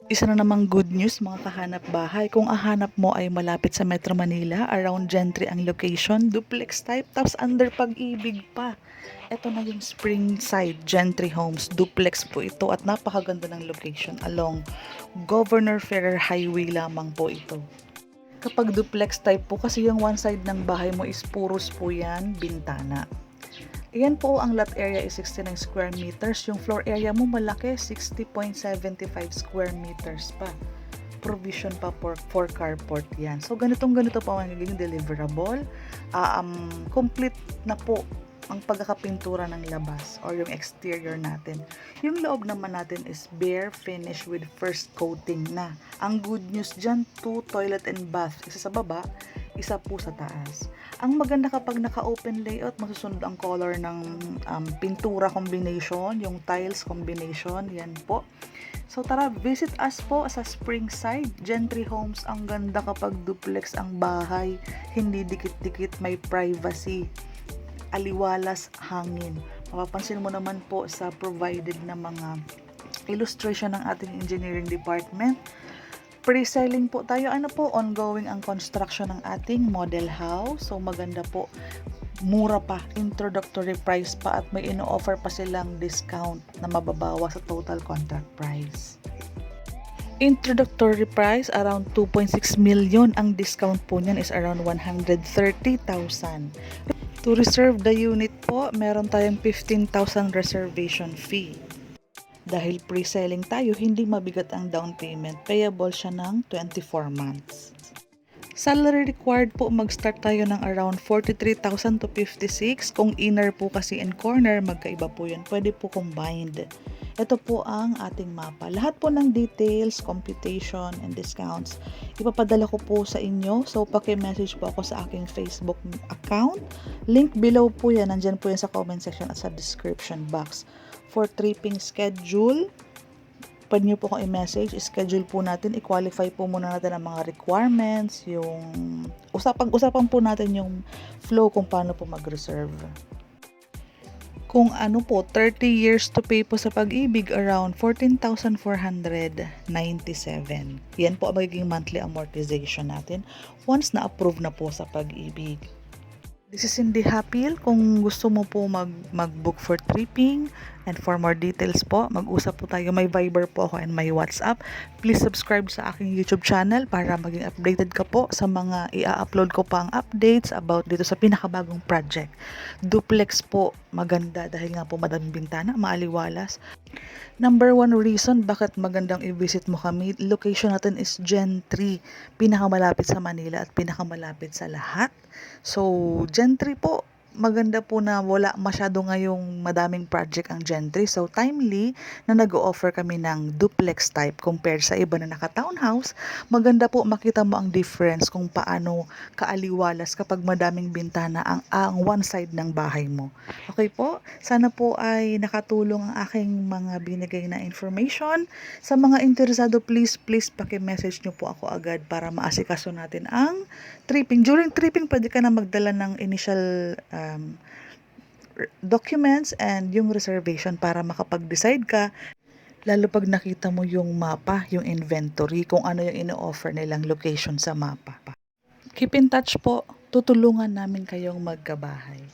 Isa na namang good news mga kahanap bahay. Kung ahanap mo ay malapit sa Metro Manila, around Gentry ang location, duplex type, tapos under Pag-ibig pa. Ito na yung Springside Gentry Homes. Duplex po ito at napakaganda ng location along Governor Ferrer Highway lamang po ito. Kapag duplex type po kasi yung one side ng bahay mo is puros po yan, bintana. Ayan po, ang lot area is 69 square meters. Yung floor area mo malaki, 60.75 square meters pa. Provision pa for carport yan. So, ganito po ang magiging deliverable. Complete na po ang pagkakapintura ng labas or yung exterior natin. Yung loob naman natin is bare finish with first coating na. Ang good news dyan, 2 toilet and bath. Isa sa baba, isa po sa taas. Ang maganda kapag naka-open layout, masusunod ang color ng pintura combination, yung tiles combination, yan po. So tara, visit us po sa Springside Gentry Homes. Ang ganda kapag duplex ang bahay, hindi dikit-dikit, may privacy, aliwalas, hangin. Mapapansin mo naman po sa provided na mga illustration ng ating engineering department. Pre-selling po tayo. Ano po, ongoing ang construction ng ating model house. So maganda po, mura pa, introductory price pa, at may ino-offer pa silang discount na mababawa sa total contract price. Introductory price around 2.6 million. Ang discount po niyan is around 130,000. To reserve the unit po, meron tayong 15,000 reservation fee. Dahil pre-selling tayo, hindi mabigat ang down payment. Payable siya ng 24 months. Salary required po, mag-start tayo ng around 43,000 to 56. Kung inner po kasi and corner, magkaiba po yun. Pwede po combined. Ito po ang ating mapa. Lahat po ng details, computation, and discounts, ipapadala ko po sa inyo. So, paki-message po ako sa aking Facebook account. Link below po yan. Nandyan po yan sa comment section at sa description box. For tripping schedule, pwede nyo po akong i-message, schedule po natin, i-qualify po muna natin ang mga requirements, yung usapan po natin yung flow kung paano po mag-reserve. Kung ano po, 30 years to pay po sa Pag-ibig, around 14,497. Yan po ang magiging monthly amortization natin once na-approve na po sa Pag-ibig. This is Cindy Hapil. Kung gusto mo po mag-book for tripping and for more details po, mag-usap po tayo. May Viber po ako and may WhatsApp. Please subscribe sa aking YouTube channel para maging updated ka po sa mga i-upload ko pang updates about dito sa pinakabagong project. Duplex po, maganda dahil nga po madaming bintana, maaliwalas. Number 1 reason bakit magandang i-visit mo kami, location natin is Gentry, pinakamalapit sa Manila at pinakamalapit sa lahat. So, Gentry po, maganda po na wala masyado ngayong madaming project ang Gentry. So, timely na nag-o-offer kami ng duplex type compared sa iba na naka-townhouse. Maganda po makita mo ang difference kung paano kaaliwalas kapag madaming bintana ang one side ng bahay mo. Okay po? Sana po ay nakatulong ang aking mga binigay na information. Sa mga interesado, please paki-message nyo po ako agad para maasikaso natin ang tripping. During tripping, pwede ka na magdala ng initial documents and yung reservation para makapag-decide ka, lalo pag nakita mo yung mapa, yung inventory, kung ano yung ino-offer nilang location sa mapa. Keep in touch po, tutulungan namin kayong magkabahay.